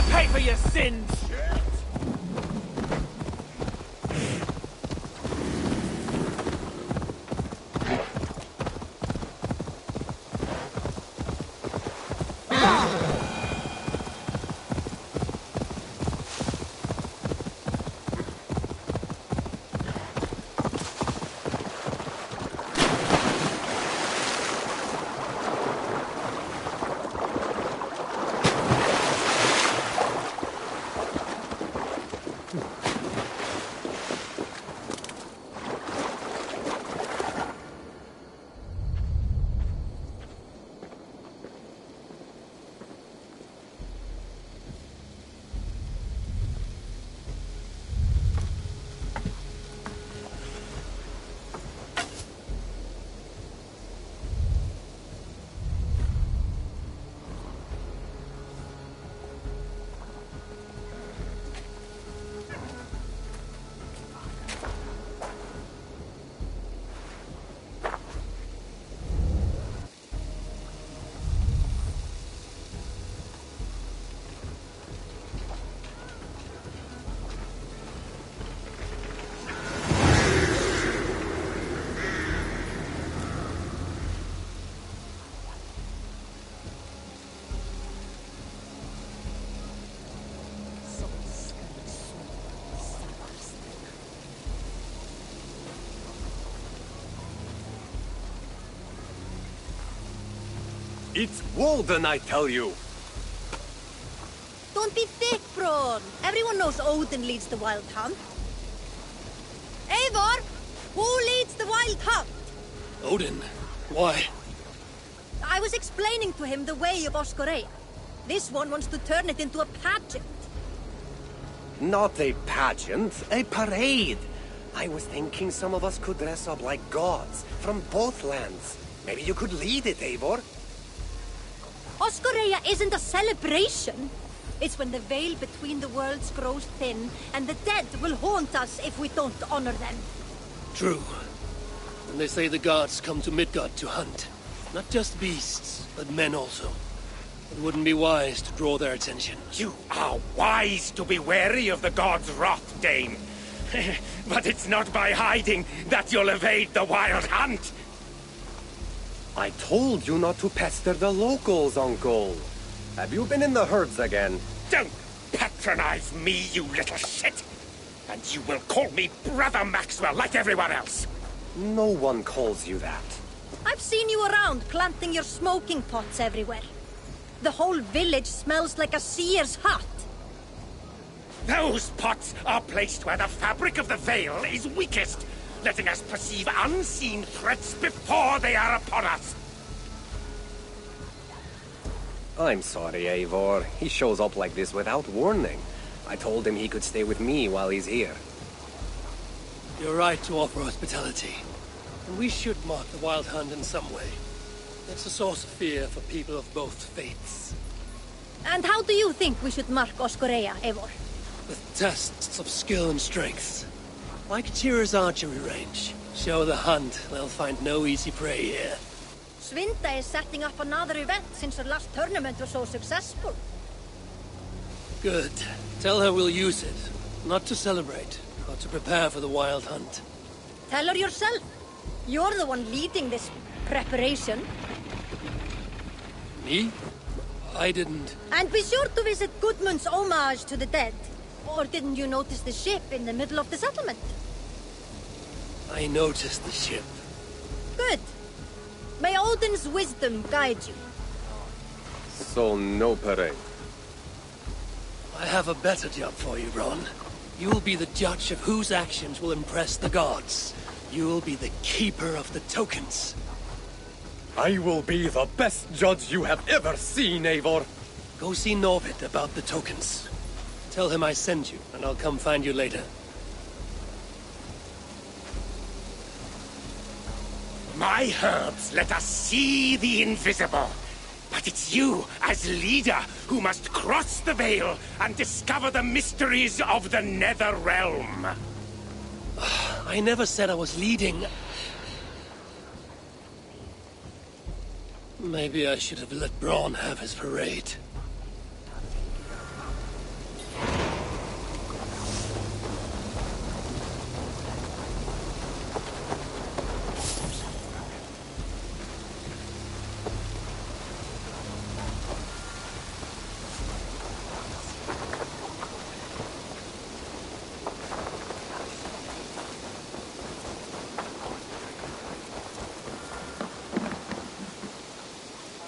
Pay for your sins! It's Walden, I tell you! Don't be thick, Braun. Everyone knows Odin leads the wild hunt. Eivor, who leads the wild hunt? Odin. Why? I was explaining to him the way of Oscorea. This one wants to turn it into a pageant. Not a pageant, a parade. I was thinking some of us could dress up like gods from both lands. Maybe you could lead it, Eivor. Oscorea isn't a celebration. It's when the veil between the worlds grows thin, and the dead will haunt us if we don't honor them. True. And they say the gods come to Midgard to hunt. Not just beasts, but men also. It wouldn't be wise to draw their attention. You are wise to be wary of the god's wrath, Dane. But it's not by hiding that you'll evade the wild hunt. I told you not to pester the locals, Uncle. Have you been in the herds again? Don't patronize me, you little shit! And you will call me Brother Maxwell like everyone else! No one calls you that. I've seen you around planting your smoking pots everywhere. The whole village smells like a seer's hut. Those pots are placed where the fabric of the veil is weakest, letting us perceive unseen threats before they are upon us. I'm sorry, Eivor. He shows up like this without warning. I told him he could stay with me while he's here. You're right to offer hospitality. And we should mark the wild hunt in some way. It's a source of fear for people of both faiths. And how do you think we should mark Oscorea, Eivor? With tests of skill and strength. Like Tyr's archery range. Show the hunt, they'll find no easy prey here. Svinda is setting up another event since her last tournament was so successful. Good. Tell her we'll use it. Not to celebrate, but to prepare for the wild hunt. Tell her yourself. You're the one leading this preparation. Me? I didn't... And be sure to visit Gudmund's homage to the dead. Or didn't you notice the ship in the middle of the settlement? I noticed the ship. Good. May Odin's wisdom guide you. So no parade. I have a better job for you, Ron. You'll be the judge of whose actions will impress the gods. You'll be the keeper of the tokens. I will be the best judge you have ever seen, Eivor. Go see Norvid about the tokens. Tell him I sent you, and I'll come find you later. My herbs let us see the invisible. But it's you, as leader, who must cross the veil and discover the mysteries of the Nether Realm. I never said I was leading. Maybe I should have let Braun have his parade.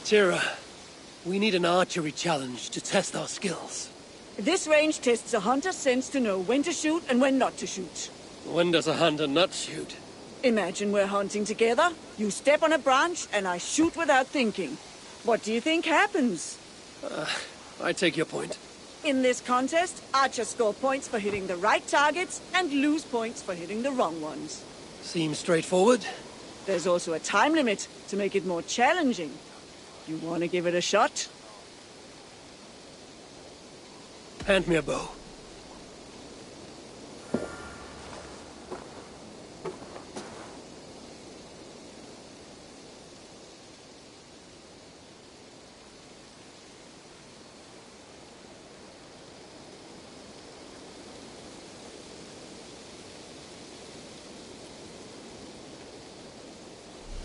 Tira, we need an archery challenge to test our skills. This range tests a hunter's sense to know when to shoot and when not to shoot. When does a hunter not shoot? Imagine we're hunting together. You step on a branch and I shoot without thinking. What do you think happens? I take your point. In this contest, archers score points for hitting the right targets and lose points for hitting the wrong ones. Seems straightforward. There's also a time limit to make it more challenging. You want to give it a shot? Hand me a bow.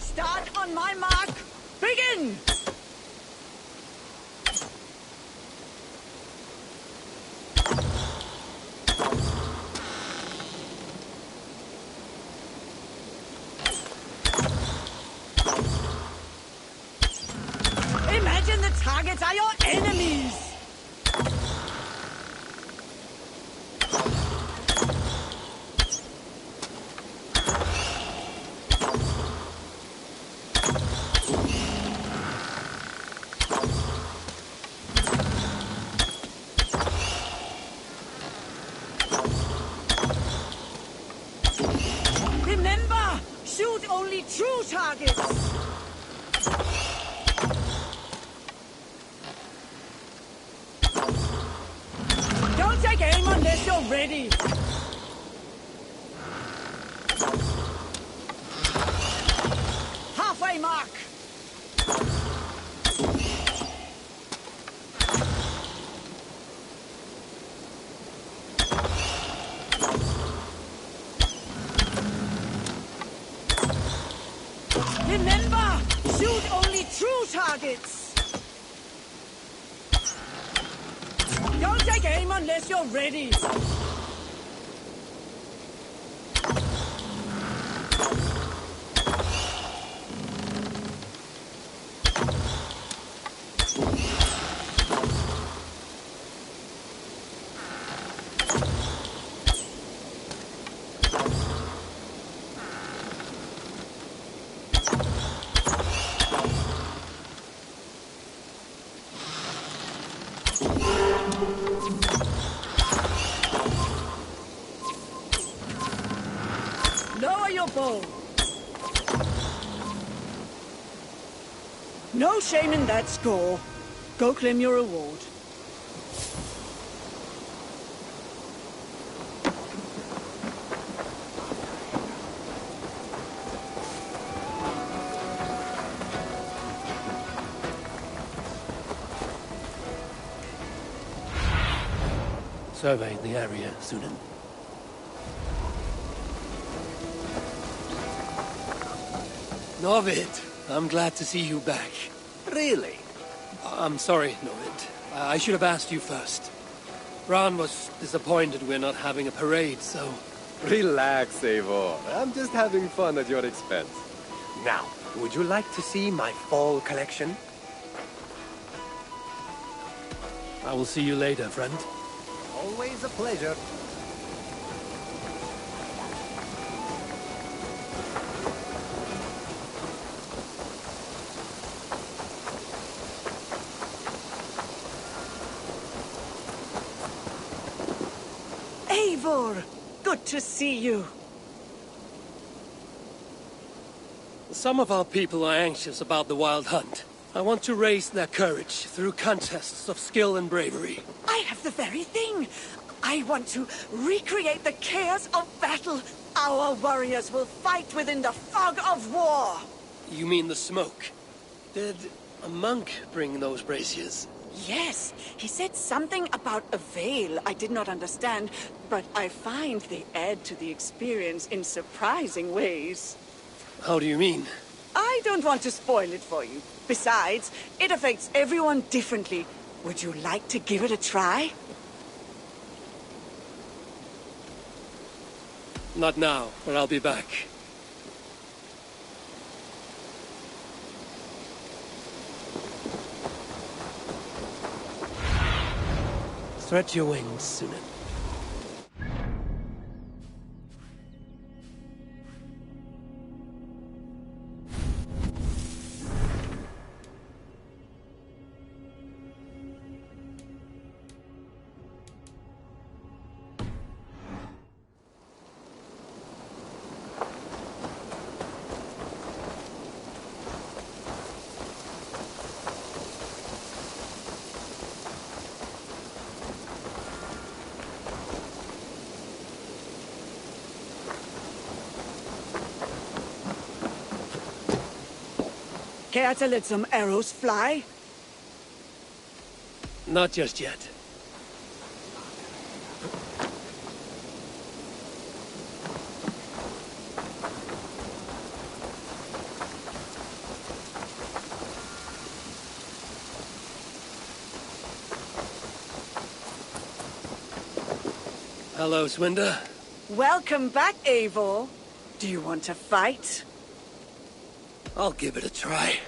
Start on my mark. Begin! Imagine the targets are your enemies! targets! Don't take aim unless you're ready! Halfway mark! Remember, shoot only true targets! Don't take aim unless you're ready! Lower your bow. No shame in that score. Go claim your reward. Surveying the area, Sunan. Novid, I'm glad to see you back. Really? I'm sorry, Novid. I should have asked you first. Ran was disappointed we're not having a parade, so... Relax, Eivor. I'm just having fun at your expense. Now, would you like to see my fall collection? I will see you later, friend. Always a pleasure. Eivor! Good to see you. Some of our people are anxious about the wild hunt. I want to raise their courage through contests of skill and bravery. I have the very thing. I want to recreate the chaos of battle. Our warriors will fight within the fog of war. You mean the smoke? Did a monk bring those braziers? Yes, he said something about a veil I did not understand, but I find they add to the experience in surprising ways. How do you mean? I don't want to spoil it for you. Besides, it affects everyone differently. Would you like to give it a try? Not now, but I'll be back. Stretch your wings, Sunan. Care to let some arrows fly? Not just yet. Hello, Swinda. Welcome back, Eivor. Do you want to fight? I'll give it a try.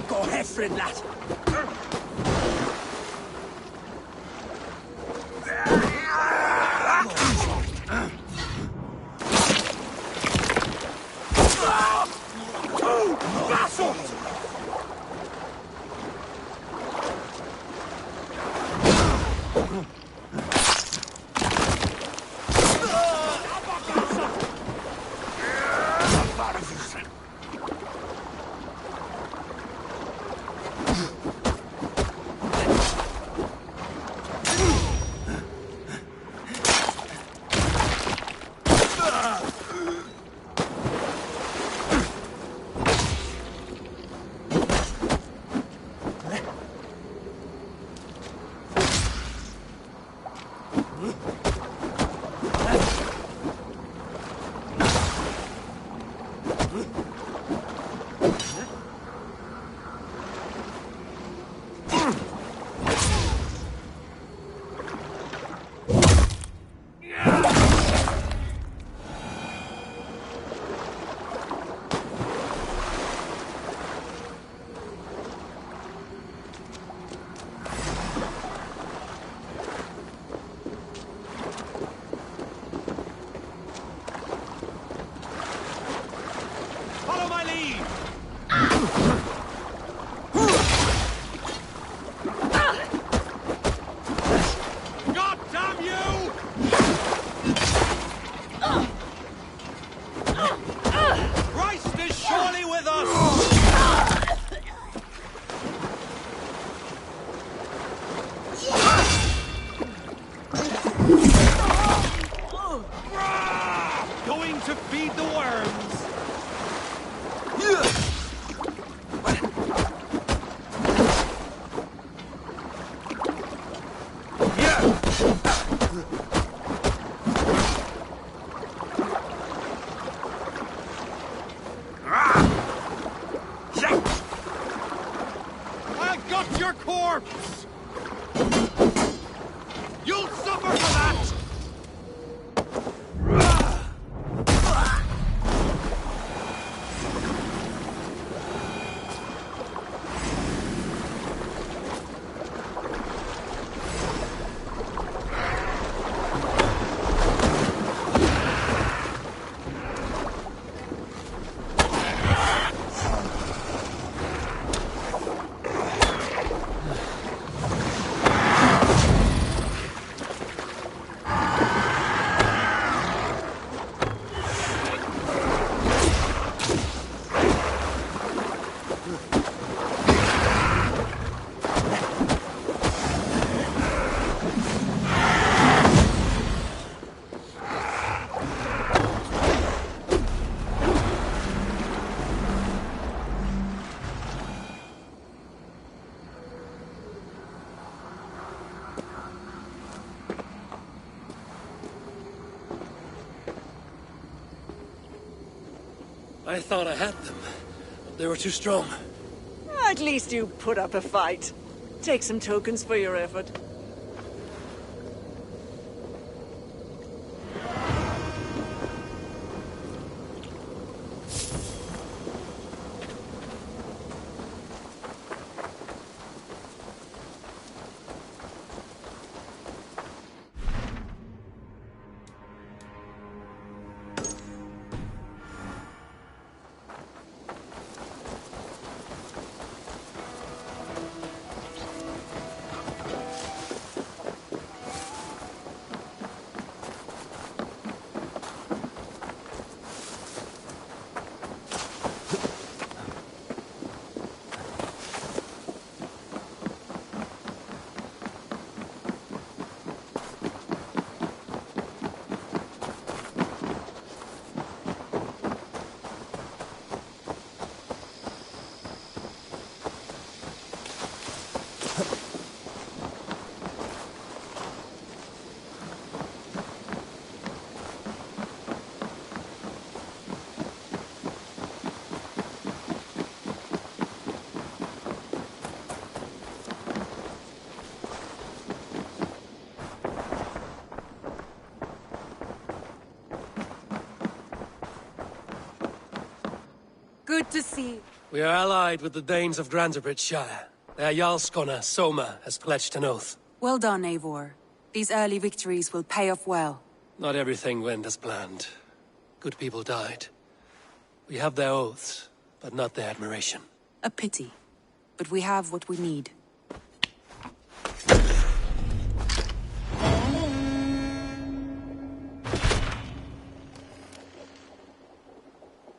Go ahead, friend lad. I thought I had them, but they were too strong. At least you put up a fight. Take some tokens for your effort. Good to see. We are allied with the Danes of Shire. Their Jarlskona, Soma, has pledged an oath. Well done, Eivor. These early victories will pay off well. Not everything went as planned. Good people died. We have their oaths, but not their admiration. A pity. But we have what we need.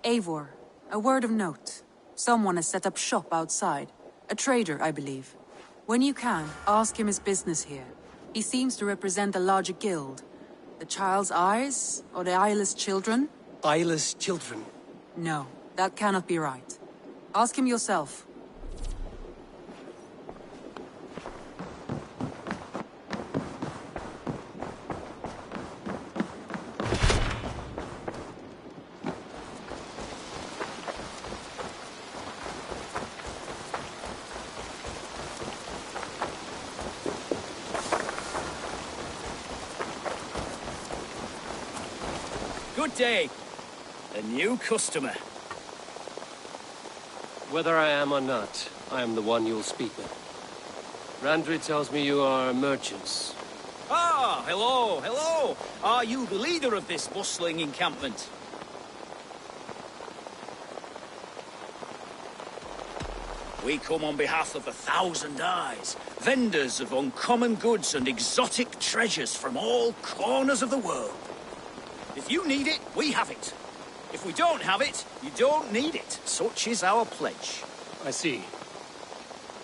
Eivor, a word of note. Someone has set up shop outside. A trader, I believe. When you can, ask him his business here. He seems to represent a larger guild. The Child's Eyes? Or the Eyeless Children? Eyeless children? No, that cannot be right. Ask him yourself. Good day. A new customer. Whether I am or not, I am the one you'll speak with. Randri tells me you are merchants. Ah, hello, hello. Are you the leader of this bustling encampment? We come on behalf of 1,000 Eyes, vendors of uncommon goods and exotic treasures from all corners of the world. If you need it, we have it. If we don't have it, you don't need it. Such is our pledge. I see.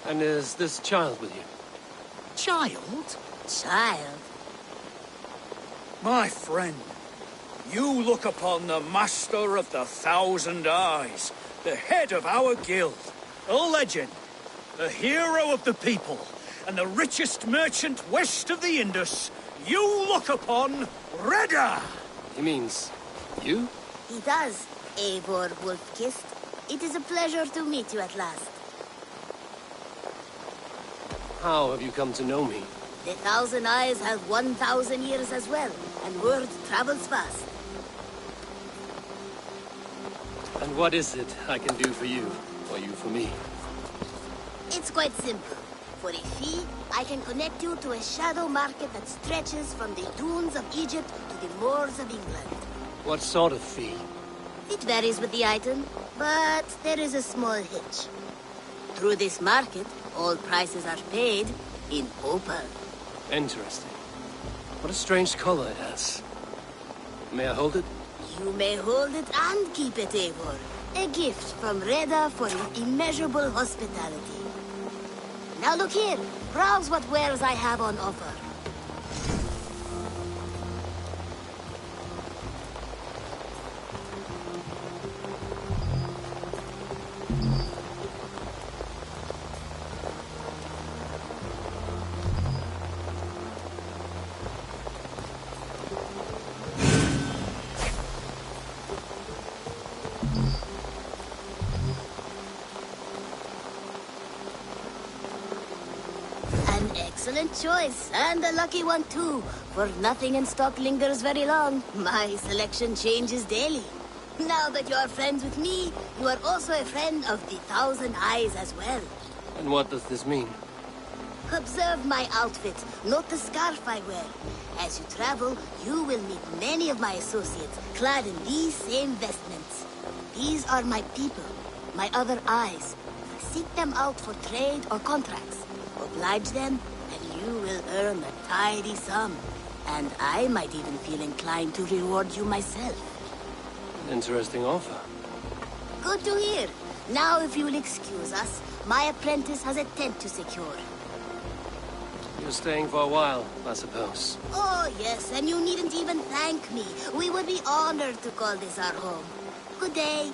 And is this child with you? Child? Child? My friend, you look upon the master of the 1,000 Eyes, the head of our guild, a legend, a hero of the people, and the richest merchant west of the Indus. You look upon Ragnar! He means you? He does, Eivor Wolf-Kissed. It is a pleasure to meet you at last. How have you come to know me? The 1,000 Eyes have 1,000 years as well, and word travels fast. And what is it I can do for you, or you for me? It's quite simple. For a fee, I can connect you to a shadow market that stretches from the dunes of Egypt to the moors of England. What sort of fee? It varies with the item, but there is a small hitch. Through this market, all prices are paid in opal. Interesting. What a strange color it has. May I hold it? You may hold it and keep it, Eivor. A gift from Reda for your immeasurable hospitality. Now look here. Browse what wares I have on offer. Excellent choice, and a lucky one too, for nothing in stock lingers very long. My selection changes daily. Now that you are friends with me, you are also a friend of the 1,000 Eyes as well. And what does this mean? Observe my outfit, note the scarf I wear. As you travel, you will meet many of my associates, clad in these same vestments. These are my people, my other eyes. Seek them out for trade or contracts. Oblige them, and you will earn a tidy sum. And I might even feel inclined to reward you myself. Interesting offer. Good to hear. Now, if you will excuse us, my apprentice has a tent to secure. You're staying for a while, I suppose. Oh, yes, and you needn't even thank me. We would be honored to call this our home. Good day.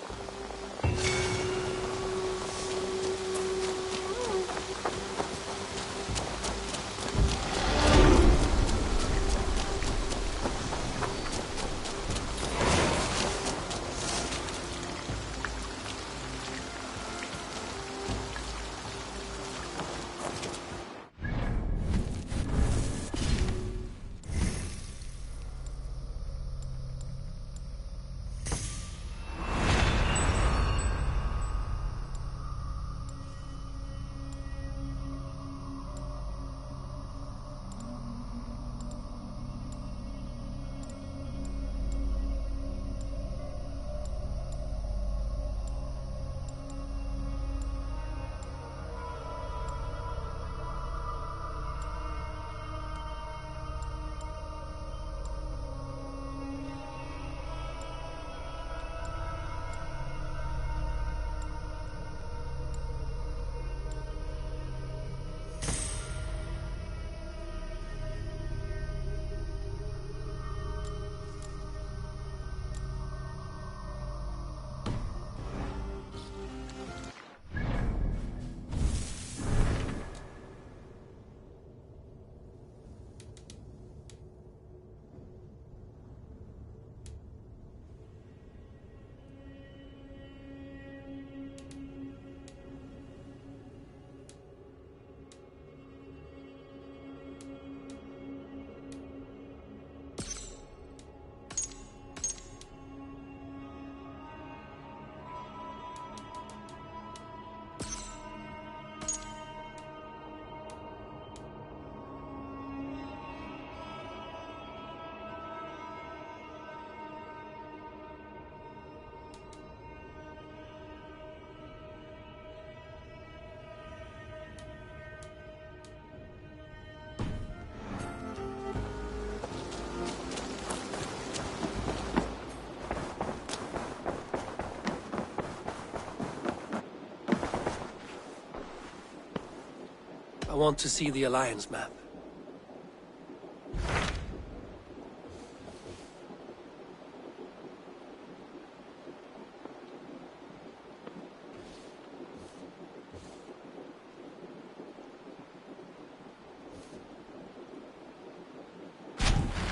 I want to see the Alliance map.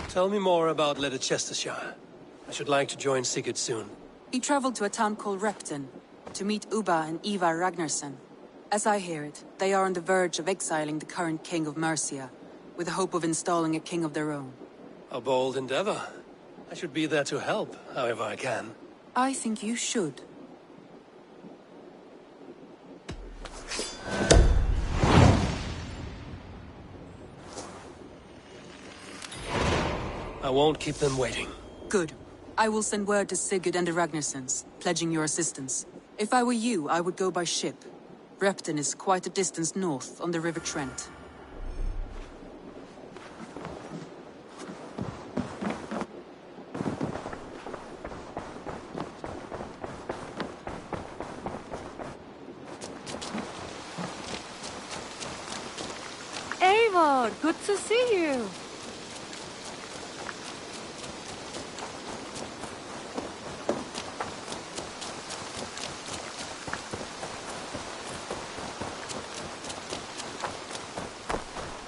Tell me more about Leicestershire. I should like to join Sigurd soon. He traveled to a town called Repton to meet Ubba and Ivar Ragnarsson. As I hear it, they are on the verge of exiling the current king of Mercia, with the hope of installing a king of their own. A bold endeavor. I should be there to help, however I can. I think you should. I won't keep them waiting. Good. I will send word to Sigurd and the Ragnarssons, pledging your assistance. If I were you, I would go by ship. Repton is quite a distance north, on the River Trent. Eivor, good to see you.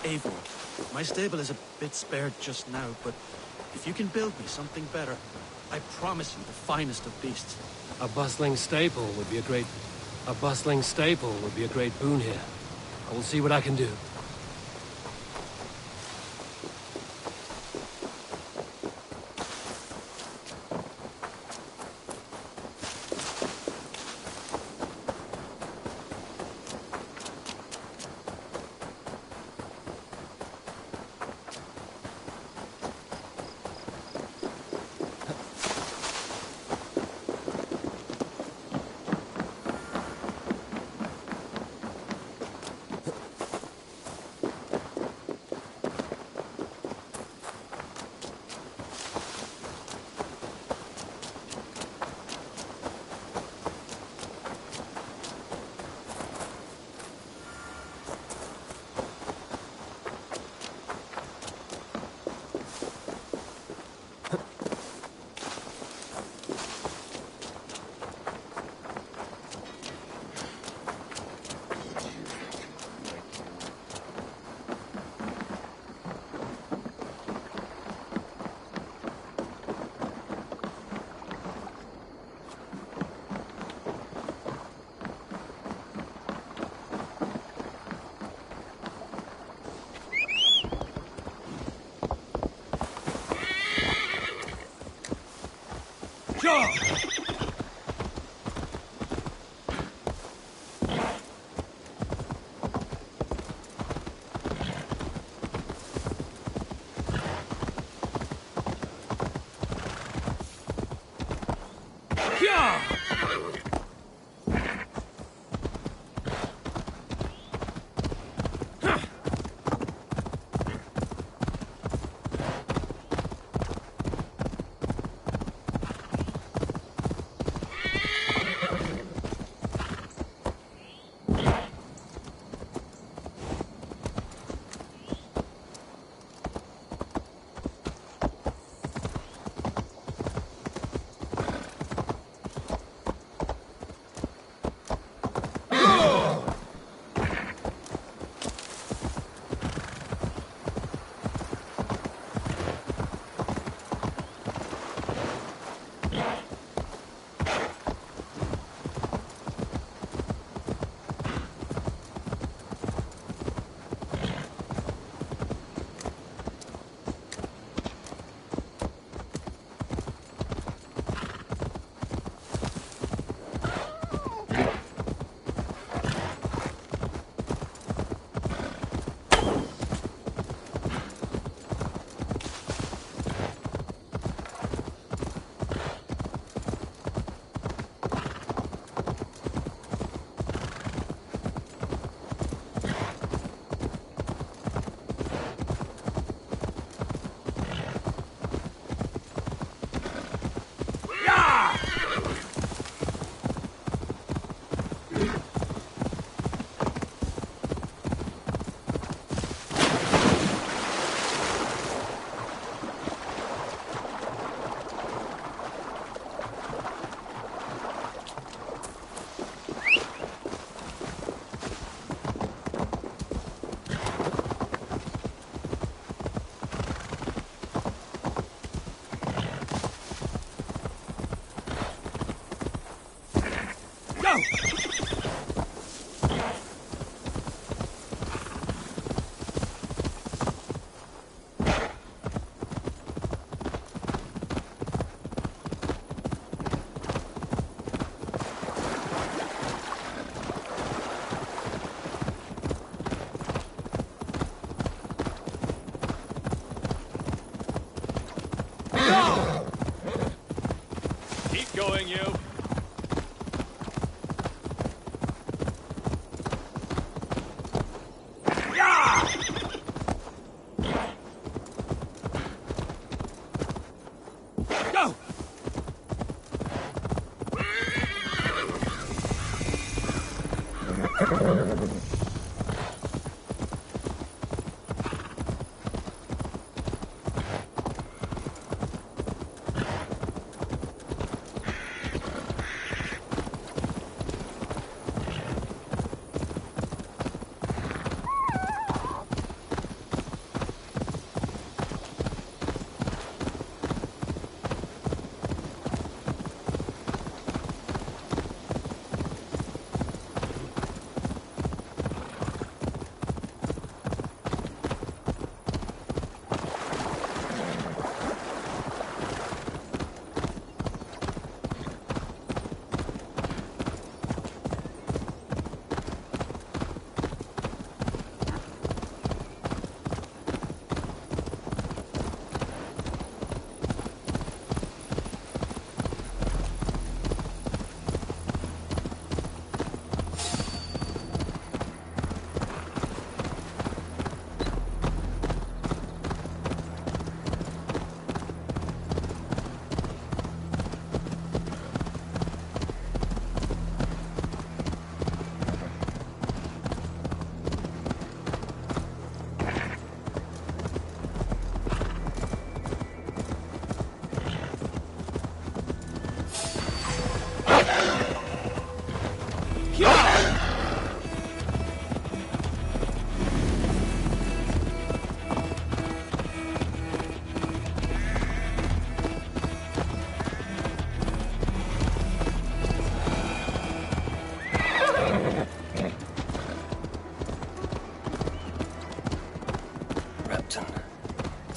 Eivor, my stable is a bit spared just now, but if you can build me something better, I promise you the finest of beasts. A bustling stable would be a great boon here. I will see what I can do.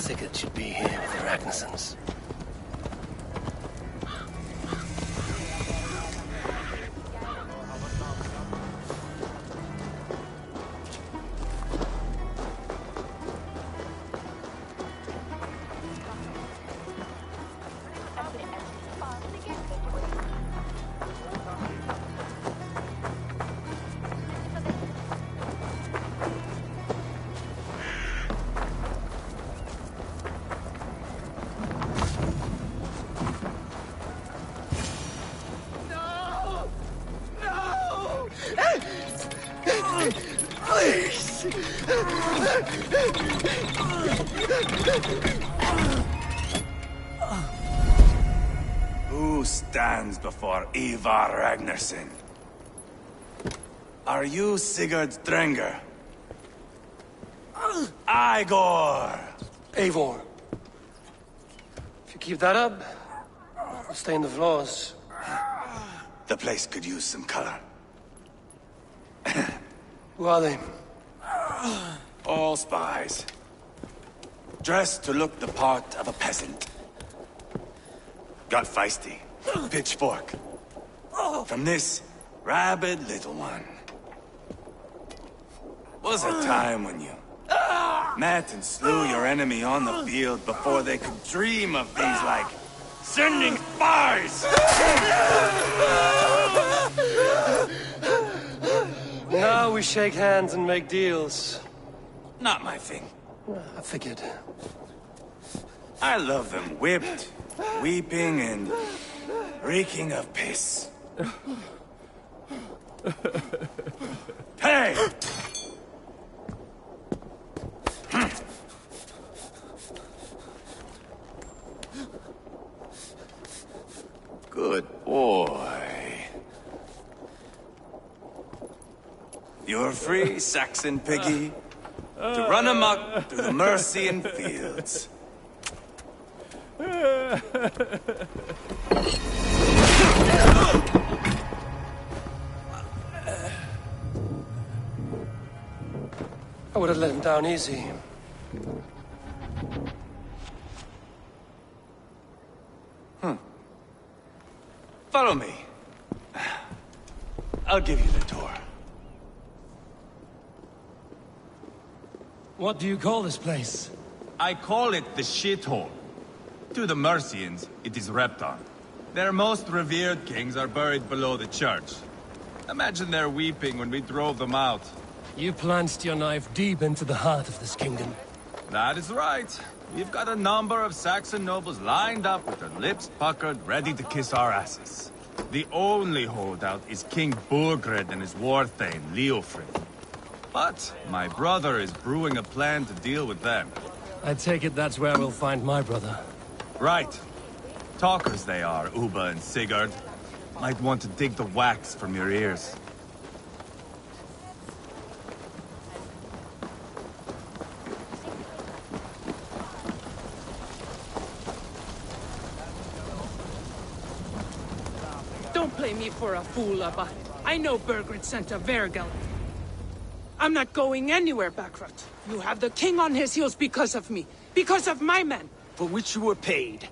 Sigurd should be here with the Ragnarsons. Who stands before Ivar Ragnarsson? Are you Sigurd Drenger? Igor! Eivor. If you keep that up, I'll stay in the floors. The place could use some color. Who are they? All spies. Dressed to look the part of a peasant. Got feisty. Pitchfork. From this rabid little one. Was a time when you met and slew your enemy on the field before they could dream of things like sending spies! Now we shake hands and make deals. Not my thing. I figured. I love them whipped, weeping, and reeking of piss. Hey! Good boy. You're free, Saxon piggy, to run amok through the Mercian fields. I would have let him down easy. Follow me. I'll give you the tour. What do you call this place? I call it the shithole. To the Mercians, it is Repton. Their most revered kings are buried below the church. Imagine their weeping when we drove them out. You plunged your knife deep into the heart of this kingdom. That is right. We've got a number of Saxon nobles lined up with their lips puckered, ready to kiss our asses. The only holdout is King Burgred and his war thane, Leofrid. But my brother is brewing a plan to deal with them. I take it that's where we'll find my brother. Right. Talkers they are, Uba and Sigurd. Might want to dig the wax from your ears. Don't play me for a fool, Abba. I know Burgred sent a Vergel. I'm not going anywhere, Backrot. You have the king on his heels because of me. Because of my men. For which you were paid.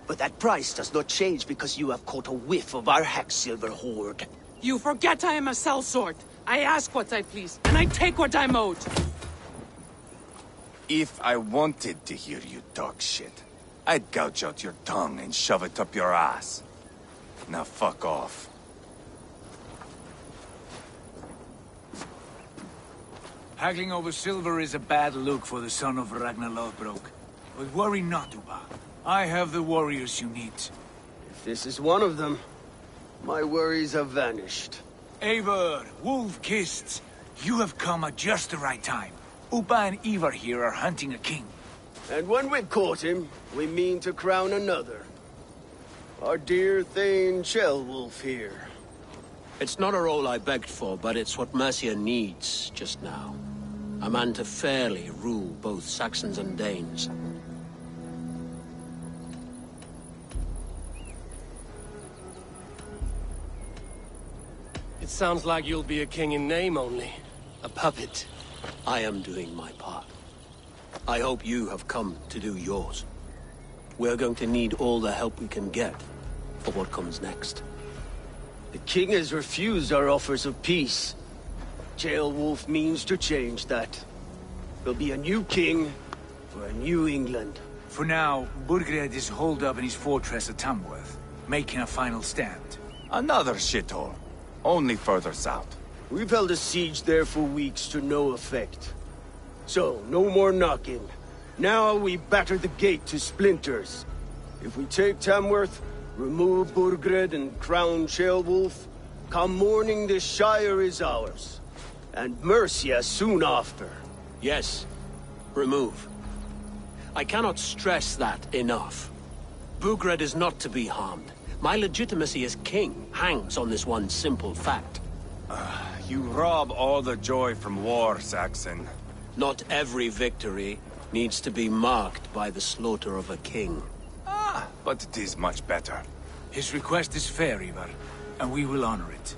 But that price does not change because you have caught a whiff of our Hacksilver hoard. You forget I am a sellsword. I ask what I please, and I take what I'm owed. If I wanted to hear you talk shit, I'd gouge out your tongue and shove it up your ass. Now fuck off. Haggling over silver is a bad look for the son of Ragnar Lothbrok. But worry not, Uba. I have the warriors you need. If this is one of them, my worries have vanished. Eivor, Wolf-Kissed, you have come at just the right time. Uba and Ivar here are hunting a king. And when we've caught him, we mean to crown another. Our dear Thane Shellwolf here. It's not a role I begged for, but it's what Mercia needs just now. A man to fairly rule both Saxons and Danes. It sounds like you'll be a king in name only. A puppet. I am doing my part. I hope you have come to do yours. We're going to need all the help we can get for what comes next. The king has refused our offers of peace. Ceolwulf means to change that. There'll be a new king for a new England. For now, Burgred is holed up in his fortress at Tamworth, making a final stand. Another shithole. Only further south. We've held a siege there for weeks to no effect. So, no more knocking. Now we batter the gate to splinters. If we take Tamworth, remove Burgred and crown Ceolwulf, come morning the Shire is ours. And Mercia soon after. Yes, remove. I cannot stress that enough. Burgred is not to be harmed. My legitimacy as king hangs on this one simple fact. You rob all the joy from war, Saxon. Not every victory needs to be marked by the slaughter of a king. But it is much better. His request is fair, Ivar, and we will honor it.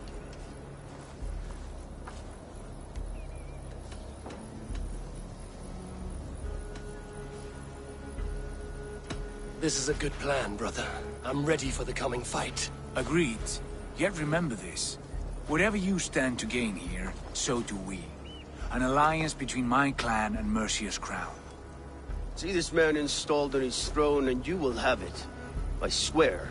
This is a good plan, brother. I'm ready for the coming fight. Agreed. Yet remember this. Whatever you stand to gain here, so do we. An alliance between my clan and Mercia's crown. See this man installed on his throne and you will have it. I swear.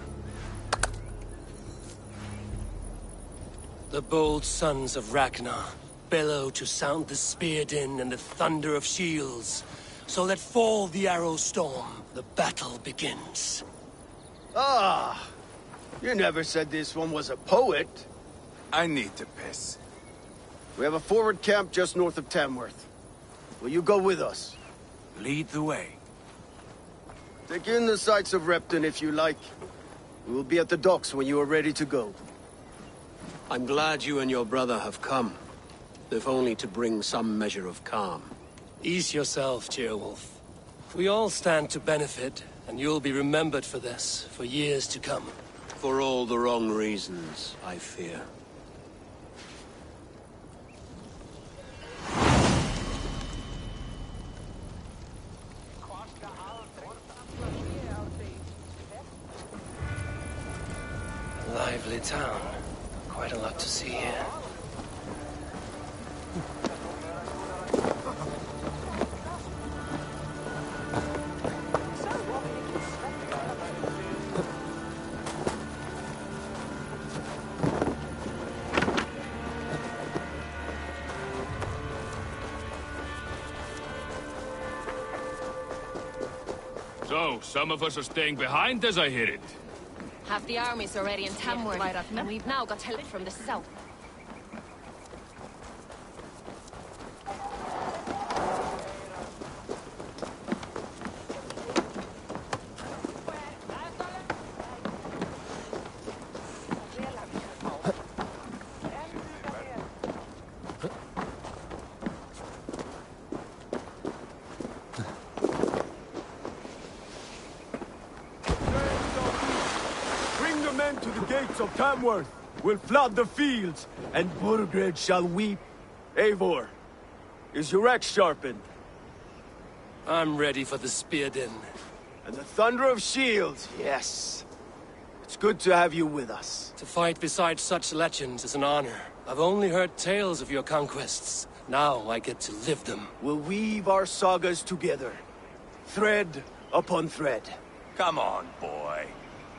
The bold sons of Ragnar bellow to sound the spear din and the thunder of shields. So let fall the arrow storm. The battle begins. Ah! You never said this one was a poet. I need to piss. We have a forward camp just north of Tamworth. Will you go with us? Lead the way. Take in the sights of Repton if you like. We will be at the docks when you are ready to go. I'm glad you and your brother have come, if only to bring some measure of calm. Ease yourself, Ceolwulf. We all stand to benefit, and you'll be remembered for this, for years to come. For all the wrong reasons, I fear. Lively town. Quite a lot to see here. So, some of us are staying behind as I hear it. Half the army's already in Tamworth, and we've now got help from the south. To the gates of Tamworth, will flood the fields, and Burgred shall weep. Eivor, is your axe sharpened? I'm ready for the spear din. And the thunder of shields, yes. It's good to have you with us. To fight beside such legends is an honor. I've only heard tales of your conquests. Now I get to live them. We'll weave our sagas together, thread upon thread. Come on, boy.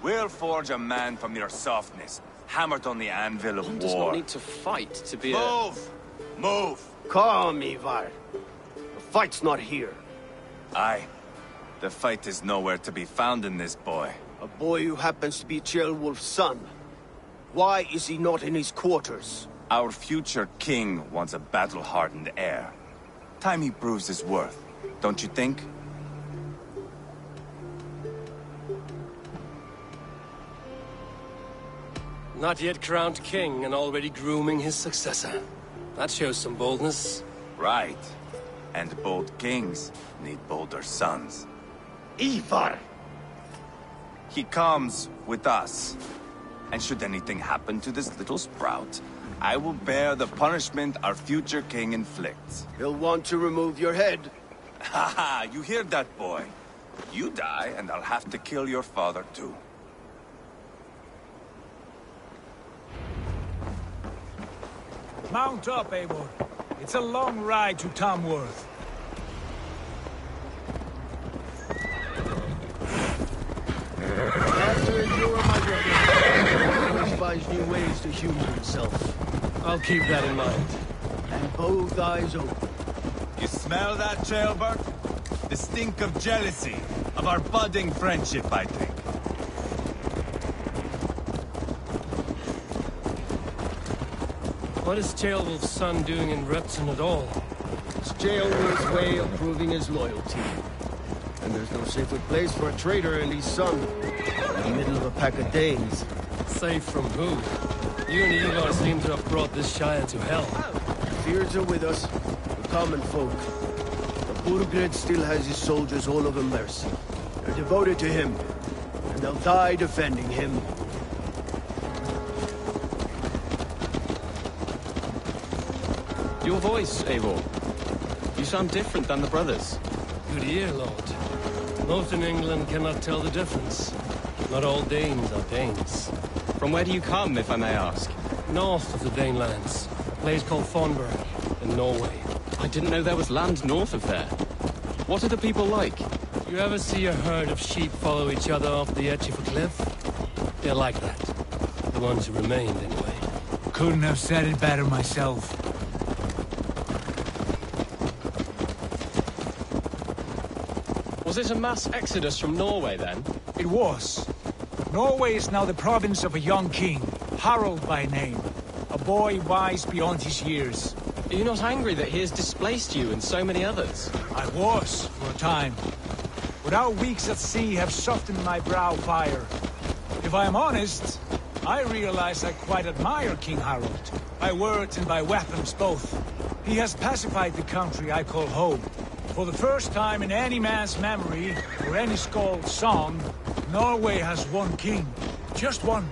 We'll forge a man from your softness, hammered on the anvil of war. One does not need to fight to be Move! Move! Calm, Ivar. The fight's not here. Aye. The fight is nowhere to be found in this boy. A boy who happens to be Ceolwulf's son. Why is he not in his quarters? Our future king wants a battle-hardened heir. Time he proves his worth, don't you think? Not yet crowned king and already grooming his successor. That shows some boldness. Right. And bold kings need bolder sons. Ivar! He comes with us. And should anything happen to this little sprout, I will bear the punishment our future king inflicts. He'll want to remove your head. Haha, you hear that, boy? You die, and I'll have to kill your father, too. Mount up, Eivor. It's a long ride to Tamworth. After you are my brother, always finds new ways to humor himself. I'll keep that in mind. And both eyes open. You smell that, Jailbird? The stink of jealousy, of our budding friendship, I think. What is Ceolwulf's son doing in Repton at all? It's Ceolwulf's way of proving his loyalty. And there's no safer place for a traitor and his son. In the middle of a pack of Danes. Safe from who? You and Ivar seem to have brought this Shire to hell. Fears are with us, the common folk. But Burgred still has his soldiers all over Mercy. They're devoted to him, and they'll die defending him. Your voice, Eivor. You sound different than the brothers. Good ear, Lord. Most in England cannot tell the difference. Not all Danes are Danes. From where do you come, if I may ask? North of the Danelands. A place called Thornburg, in Norway. I didn't know there was land north of there. What are the people like? You ever see a herd of sheep follow each other off the edge of a cliff? They're like that. The ones who remained, anyway. Couldn't have said it better myself. Was it a mass exodus from Norway, then? It was. Norway is now the province of a young king, Harald by name. A boy wise beyond his years. Are you not angry that he has displaced you and so many others? I was, for a time. But our weeks at sea have softened my brow fire. If I am honest, I realize I quite admire King Harald. By words and by weapons both. He has pacified the country I call home. For the first time in any man's memory, or any skald's song, Norway has one king. Just one.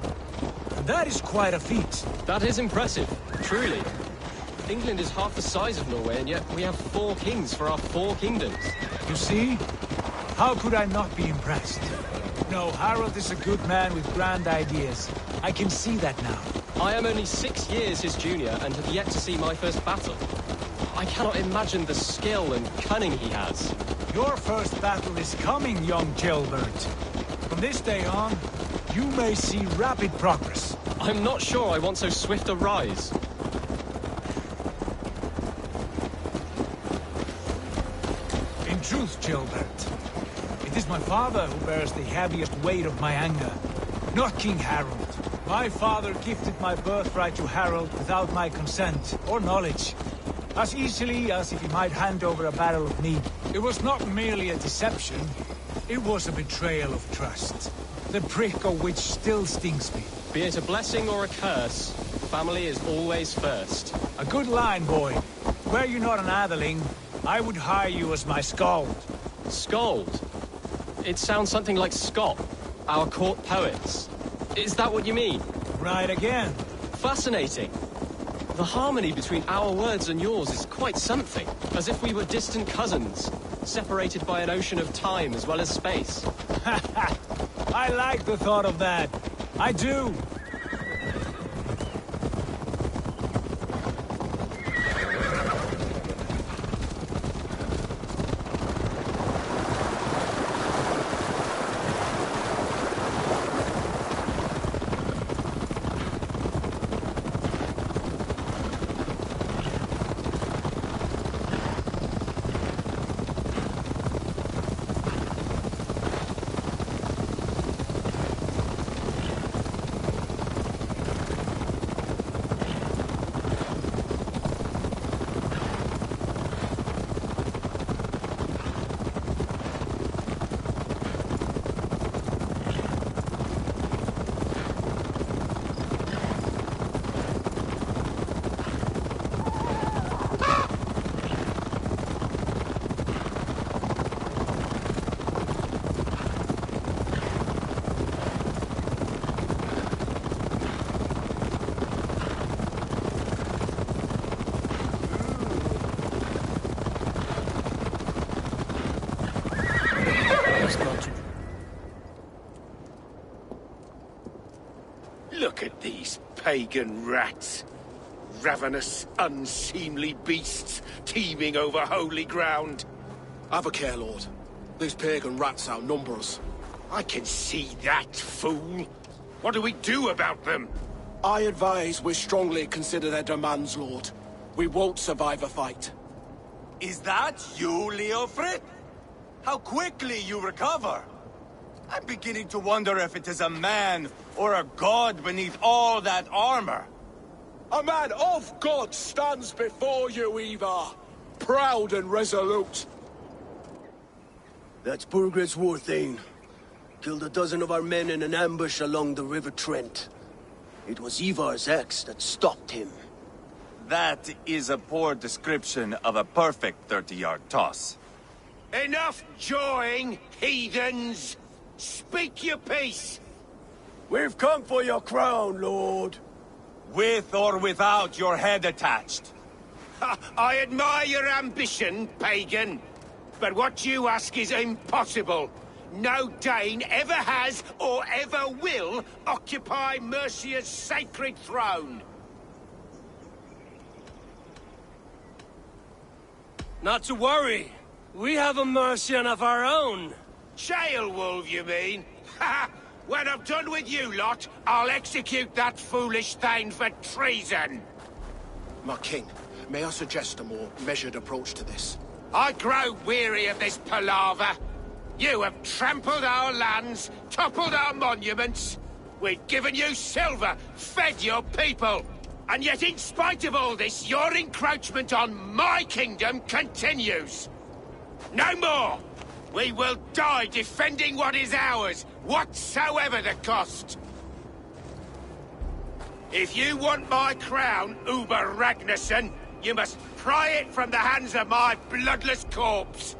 And that is quite a feat. That is impressive, truly. England is half the size of Norway, and yet we have 4 kings for our 4 kingdoms. You see? How could I not be impressed? No, Harald is a good man with grand ideas. I can see that now. I am only 6 years his junior, and have yet to see my first battle. I cannot imagine the skill and cunning he has. Your first battle is coming, young Gilbert. From this day on, you may see rapid progress. I'm not sure I want so swift a rise. In truth, Gilbert, it is my father who bears the heaviest weight of my anger, not King Harald. My father gifted my birthright to Harald without my consent or knowledge. As easily as if he might hand over a barrel of mead. It was not merely a deception, it was a betrayal of trust. The prick of which still stings me. Be it a blessing or a curse, family is always first. A good line, boy. Were you not an atheling, I would hire you as my skald. Skald? It sounds something like Scott, our court poets. Is that what you mean? Right again. Fascinating. The harmony between our words and yours is quite something. As if we were distant cousins, separated by an ocean of time as well as space. I like the thought of that. I do. pagan rats. Ravenous, unseemly beasts teeming over holy ground. Have a care, Lord. These pagan rats outnumber us. I can see that, fool. What do we do about them? I advise we strongly consider their demands, Lord. We won't survive a fight. Is that you, Leofrid? How quickly you recover! I'm beginning to wonder if it is a man or a god beneath all that armor. A man of God stands before you, Ivar. Proud and resolute. That's Burgred's Warthane. Killed a dozen of our men in an ambush along the River Trent. It was Ivar's axe that stopped him. That is a poor description of a perfect 30-yard toss. Enough jawing, heathens! Speak your piece! We've come for your crown, Lord. With or without your head attached. I admire your ambition, pagan. But what you ask is impossible. No Dane ever has or ever will occupy Mercia's sacred throne. Not to worry. We have a Mercian of our own. Jailwolf, you mean? Ha! When I'm done with you lot, I'll execute that foolish thing for treason. My king, may I suggest a more measured approach to this? I grow weary of this palaver. You have trampled our lands, toppled our monuments. We've given you silver, fed your people. And yet in spite of all this, your encroachment on my kingdom continues. No more! We will die defending what is ours, whatsoever the cost. If you want my crown, Uber Ragnarsson, you must pry it from the hands of my bloodless corpse.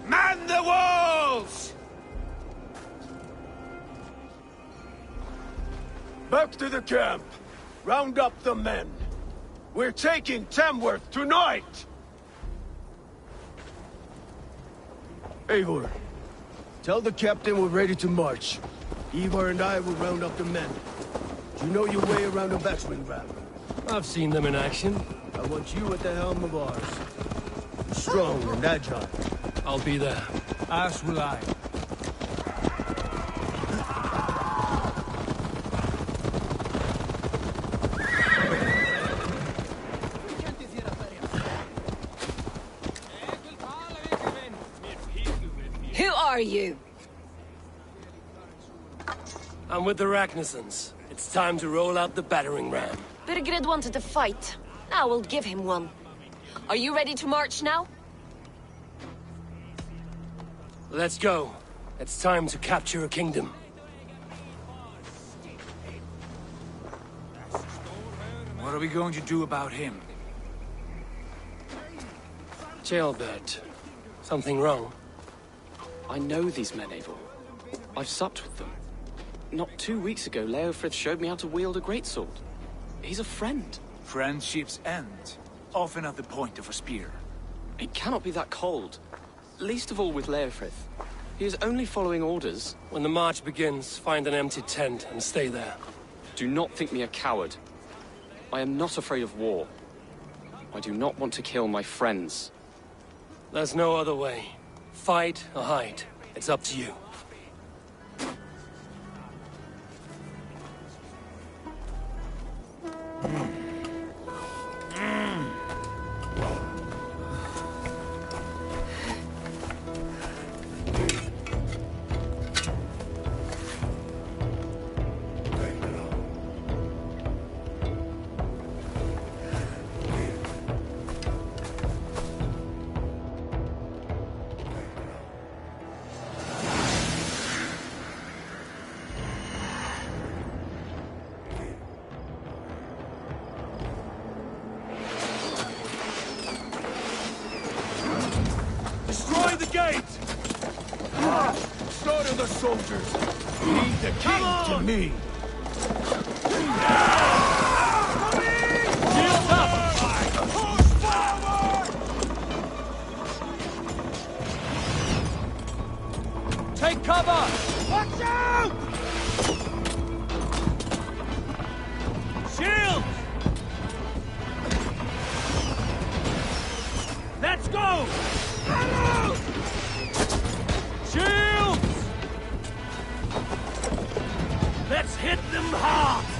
Man the walls! Back to the camp. Round up the men. We're taking Tamworth tonight! Eivor, tell the captain we're ready to march. Ivar and I will round up the men. You know your way around a battering ram. I've seen them in action. I want you at the helm of ours. Strong and agile. I'll be there. As will I. Who are you? I'm with the Ragnarssons. It's time to roll out the battering ram. Burgred wanted to fight. Now we'll give him one. Are you ready to march now? Let's go. It's time to capture a kingdom. What are we going to do about him? Jailbird. Something wrong? I know these men, Eivor. I've supped with them. Not 2 weeks ago, Leofrith showed me how to wield a greatsword. He's a friend. Friendships end, often at the point of a spear. It cannot be that cold. Least of all with Leofrith. He is only following orders. When the march begins, find an empty tent and stay there. Do not think me a coward. I am not afraid of war. I do not want to kill my friends. There's no other way. Fight or hide. It's up to you. Destroy the gate! Slaughter the soldiers! Lead the king to me! Shields up! Push forward! Take cover! Watch out! Shields! Let's hit them hard!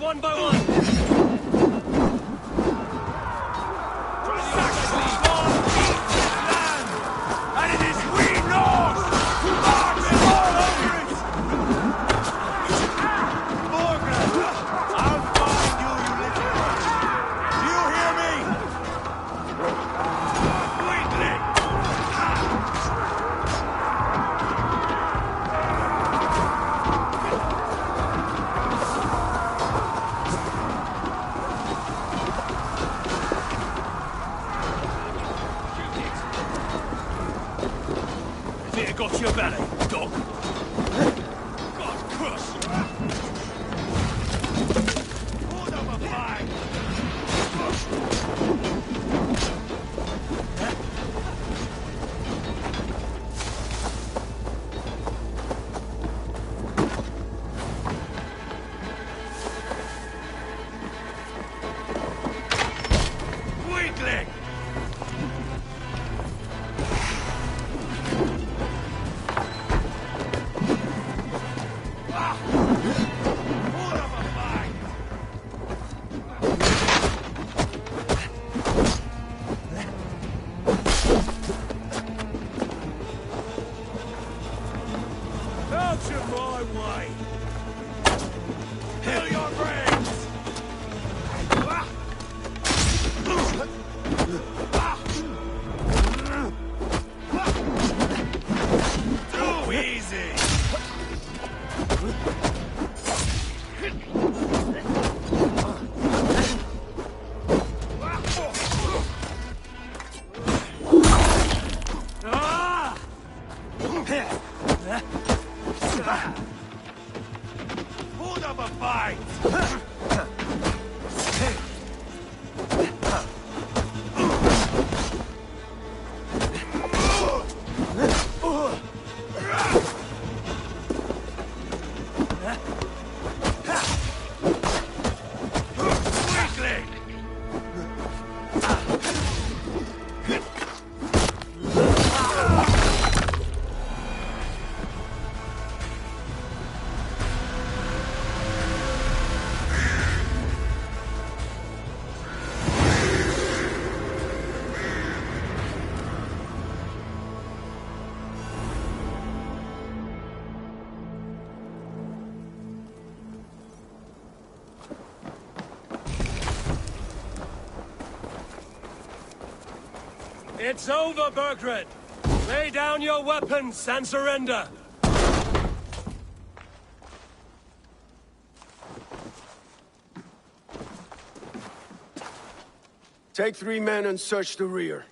one by one! And it is we Norse who march all over it! Borgred, I'll find you, you little wretch! Do you hear me? Weakling! Fear got your belly, dog. God, crush! Hold up a flag! Weakling! Hold up a flag! Out of my way! Heal your brains! Too easy! Hold up a fight! Weakling! It's over, Burgred! Lay down your weapons and surrender! Take 3 men and search the rear.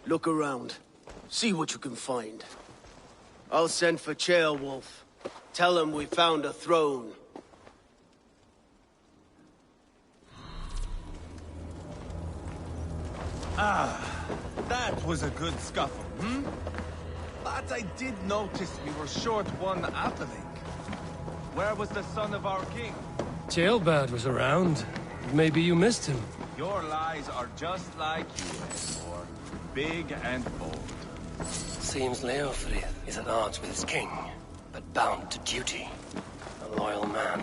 Look around. See what you can find. I'll send for Ceolwulf. Tell him we found a throne. That was a good scuffle, hmm? But I did notice we were short one atheling. Where was the son of our king? Ceolbad was around. Maybe you missed him. Your lies are just like you, Eivor. Big and bold. Seems Leofrith is at odds with his king, but bound to duty. A loyal man.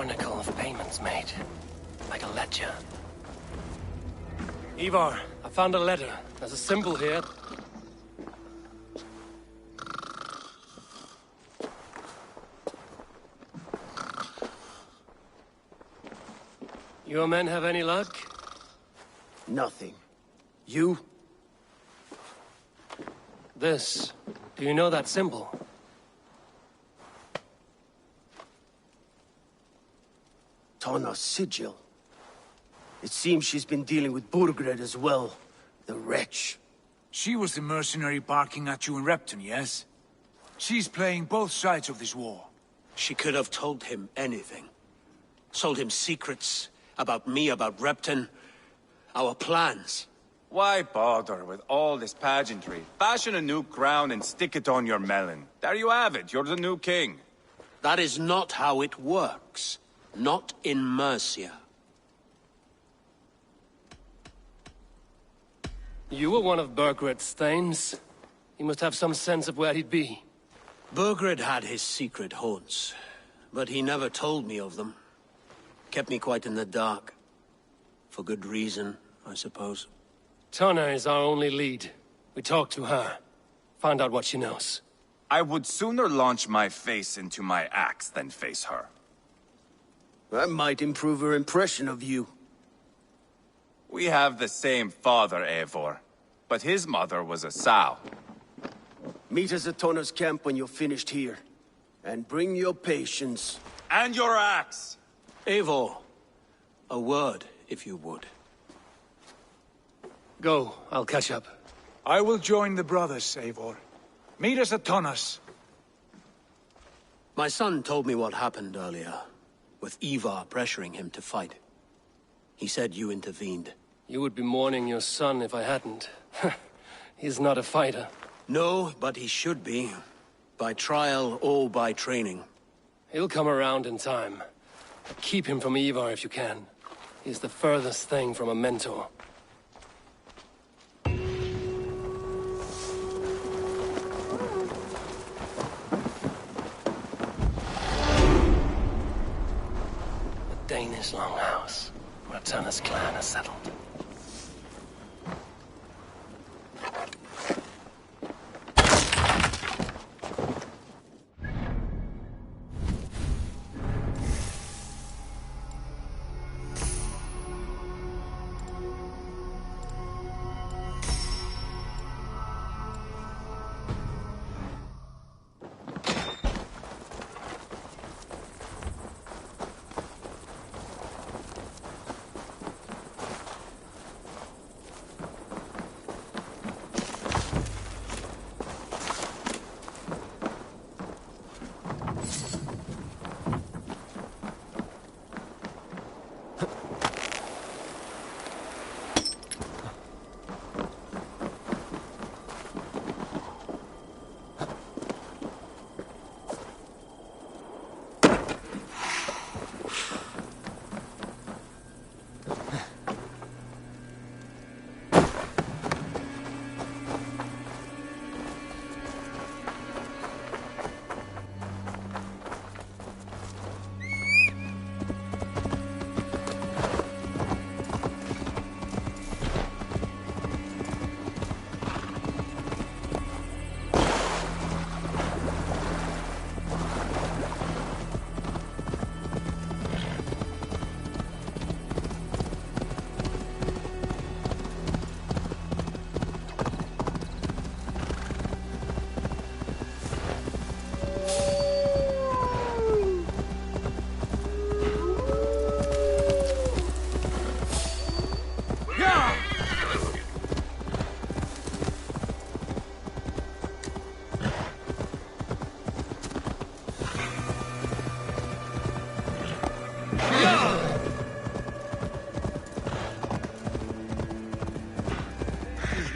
chronicle of payments made. Like a ledger. Ivar, I found a letter. There's a symbol here. Your men have any luck? Nothing. You? This. Do you know that symbol? Tana's sigil. It seems she's been dealing with Burgred as well. The wretch. She was the mercenary barking at you in Repton, yes? She's playing both sides of this war. She could have told him anything. Sold him secrets about me, about Repton, our plans. Why bother with all this pageantry? Fashion a new crown and stick it on your melon. There you have it, you're the new king. That is not how it works. Not in Mercia. You were one of Burgred's thanes. He must have some sense of where he'd be. Burgred had his secret haunts, but he never told me of them. Kept me quite in the dark. For good reason, I suppose. Tana is our only lead. We talked to her. Find out what she knows. I would sooner launch my face into my axe than face her. That might improve her impression of you. We have the same father, Eivor, but his mother was a sow. Meet us at Tana's camp when you're finished here. And bring your patience. And your axe! Eivor, a word, if you would. Go, I'll catch up. I will join the brothers, Eivor. Meet us at Tana's. My son told me what happened earlier, with Ivar pressuring him to fight. He said you intervened. You would be mourning your son if I hadn't. He's not a fighter. No, but he should be. By trial or by training. He'll come around in time. Keep him from Ivar if you can. He's the furthest thing from a mentor. The Danish longhouse, where Tana's clan is settled.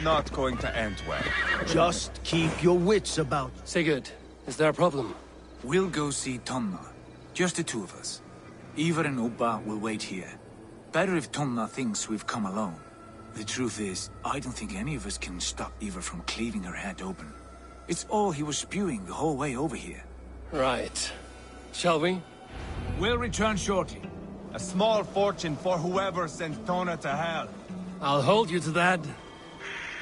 Not going to end well. Just keep your wits about. Sigurd, is there a problem? We'll go see Tonna. Just the two of us. Ivar and Ubba will wait here. Better if Tonna thinks we've come alone. The truth is, I don't think any of us can stop Ivar from cleaving her head open. It's all he was spewing the whole way over here. Right. Shall we? We'll return shortly. A small fortune for whoever sent Tona to hell. I'll hold you to that.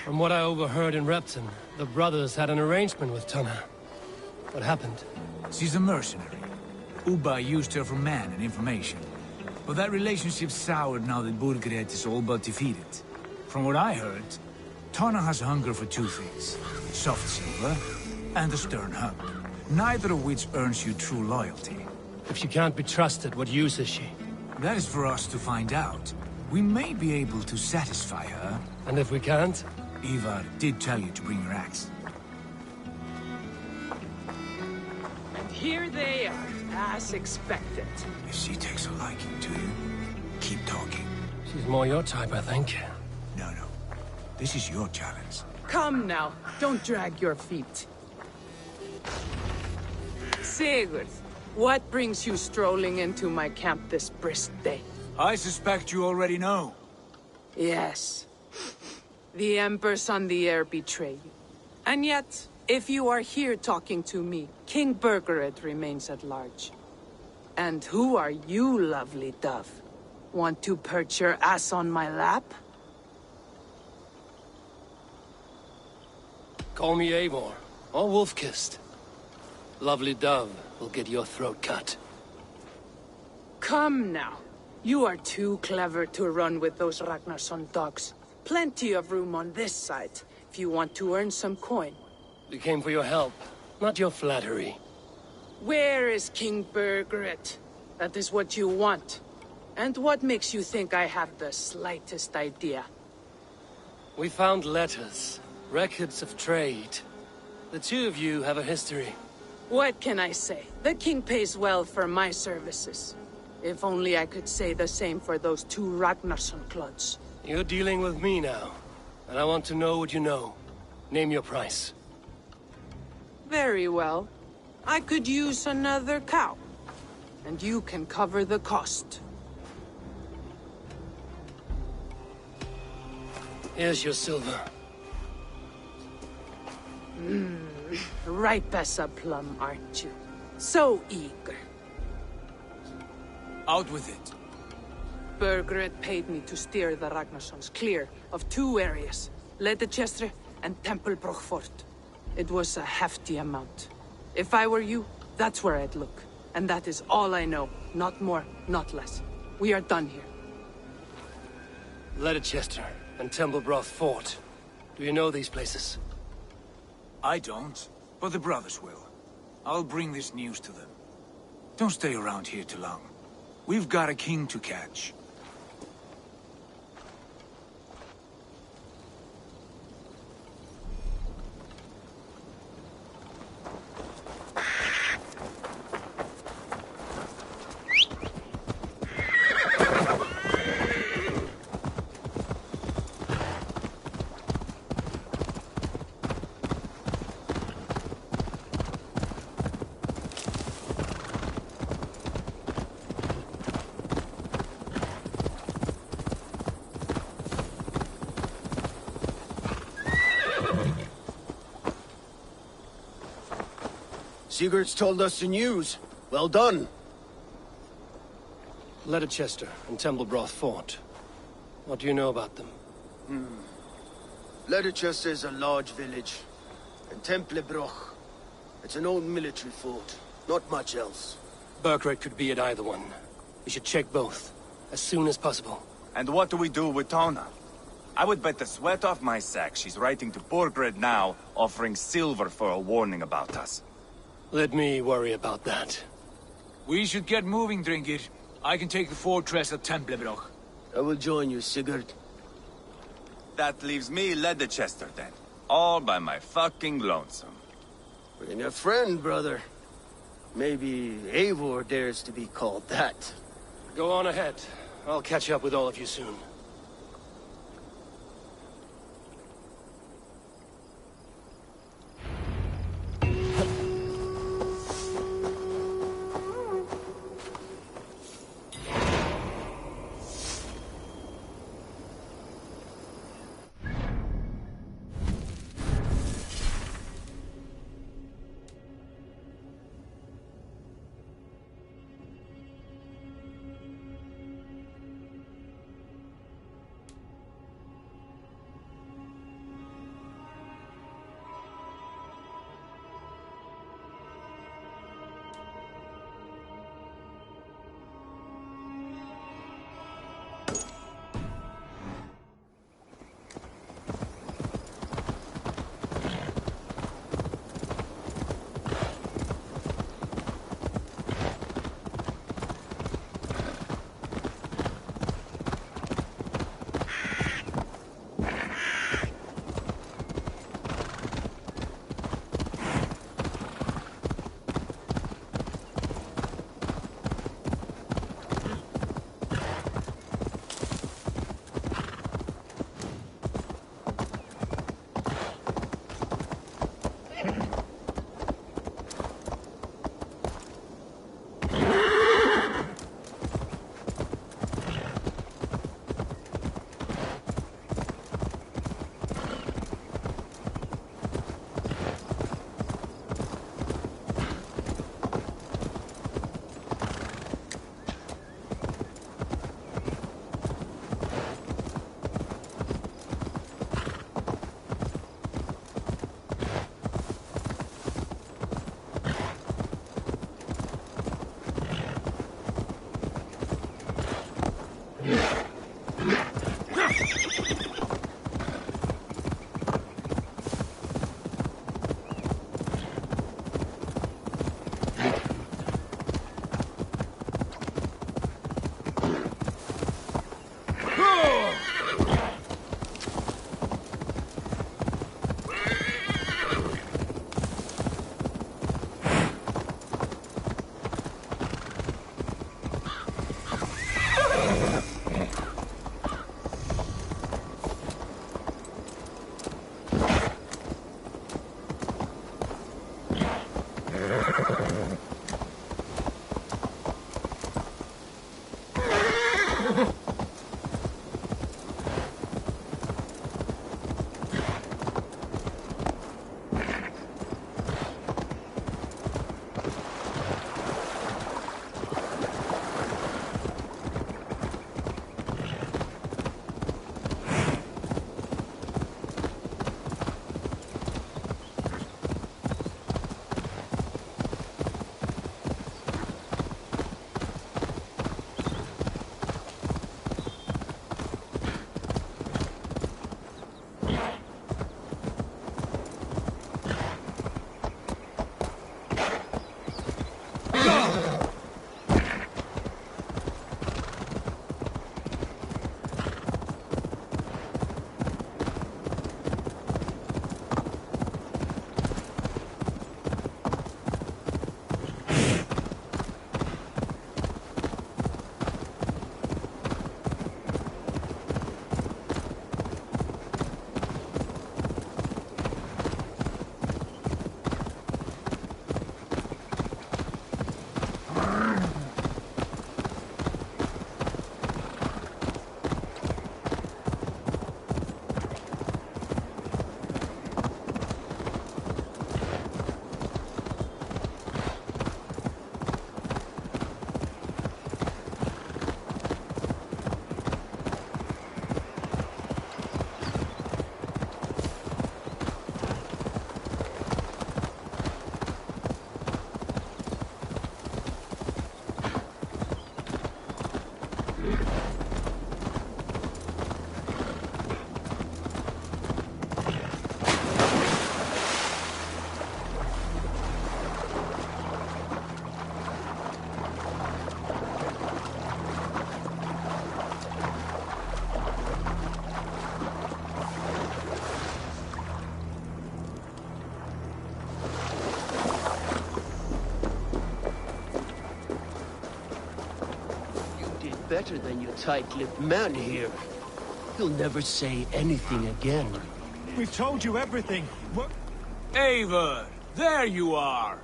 From what I overheard in Repton, the brothers had an arrangement with Tona. What happened? She's a mercenary. Uba used her for man and information. But that relationship soured now that Burgred is all but defeated. From what I heard, Tona has hunger for two things. Soft silver and a stern hug. Neither of which earns you true loyalty. If she can't be trusted, what use is she? That is for us to find out. We may be able to satisfy her. And if we can't? Ivar did tell you to bring your axe. And here they are, as expected. If she takes a liking to you, keep talking. She's more your type, I think. No. This is your challenge. Come now, don't drag your feet. Sigurd, what brings you strolling into my camp this brisk day? I suspect you already know. Yes. The Emperor's on the air betrayed you. And yet, if you are here talking to me, King Burgred remains at large. And who are you, lovely dove? Want to perch your ass on my lap? Call me Eivor, or Wolf-Kissed. Lovely dove will get your throat cut. Come now. You are too clever to run with those Ragnarsson dogs. Plenty of room on this side, if you want to earn some coin. We came for your help, not your flattery. Where is King Burgred? That is what you want. And what makes you think I have the slightest idea? We found letters, records of trade. The two of you have a history. What can I say? The king pays well for my services. If only I could say the same for those two Ragnarsson clods. You're dealing with me now, and I want to know what you know. Name your price. Very well. I could use another cow. And you can cover the cost. Here's your silver. Ripe as a plum, aren't you? So eager. Out with it. Burgred paid me to steer the Ragnarssons clear of two areas, Leicester and Templebroch Fort. It was a hefty amount. If I were you, that's where I'd look. And that is all I know. Not more, not less. We are done here. Leicester and Templebroch Fort. Do you know these places? I don't, but the brothers will. I'll bring this news to them. Don't stay around here too long. We've got a king to catch. Sigurd's told us the news. Well done. Leicester and Templebroch Fort. What do you know about them? Leicester is a large village. And Templebroch, it's an old military fort. Not much else. Burgred could be at either one. We should check both, as soon as possible. And what do we do with Tona? I would bet the sweat off my sack she's writing to Burgred now, offering silver for a warning about us. Let me worry about that. We should get moving, Drinkir. I can take the fortress at Templebroch. I will join you, Sigurd. That leaves me Leicester then. All by my fucking lonesome. Bring a friend, brother. Maybe Eivor dares to be called that. Go on ahead. I'll catch up with all of you soon. Better than your tight-lipped man here. He'll never say anything again. We've told you everything. What? Eivor, there you are.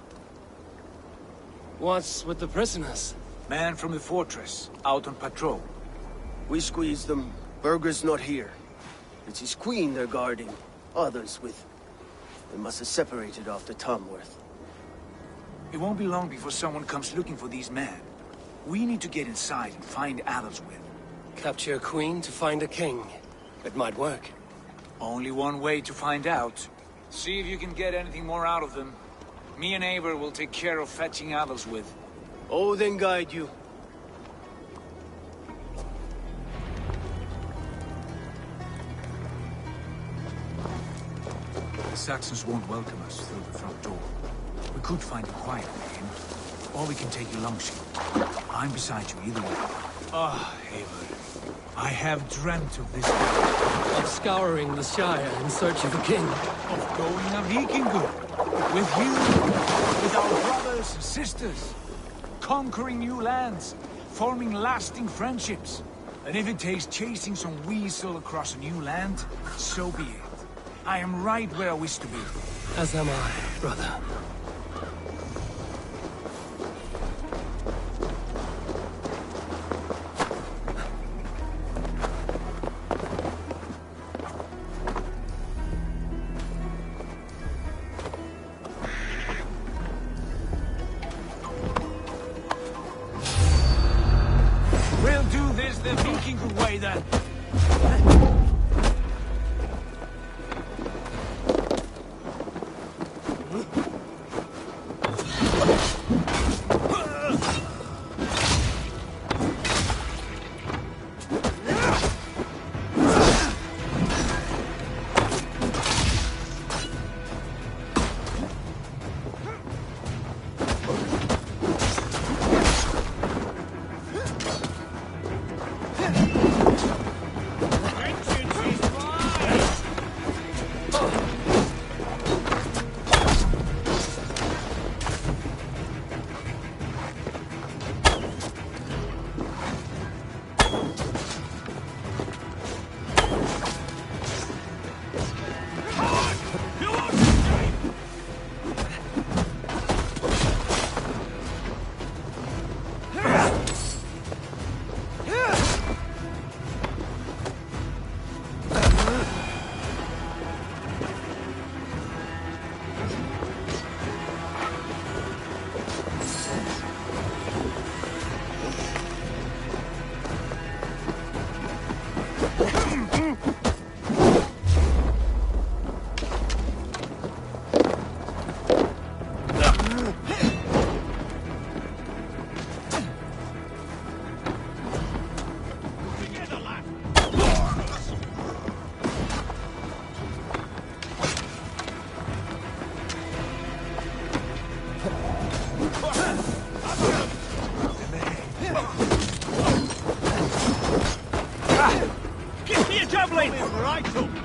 What's with the prisoners? Man from the fortress, out on patrol. We squeezed them. Berger's not here. It's his queen they're guarding. Others with... They must have separated after Tamworth. It won't be long before someone comes looking for these men. We need to get inside and find Adelswith. Capture a queen to find a king. It might work. Only one way to find out. See if you can get anything more out of them. Me and Eivor will take care of fetching Adelswith. Oh, then guide you. The Saxons won't welcome us through the front door. We could find a quiet way in, or we can take you Longshield. I'm beside you either way. Ah, Eivor. I have dreamt of this. Of scouring the Shire in search of a king. Of going a Vikingur. With you. With our brothers and sisters. Conquering new lands. Forming lasting friendships. And if it takes chasing some weasel across a new land, so be it. I am right where I wish to be. As am I, brother. We'll do this the Viking way then. vital!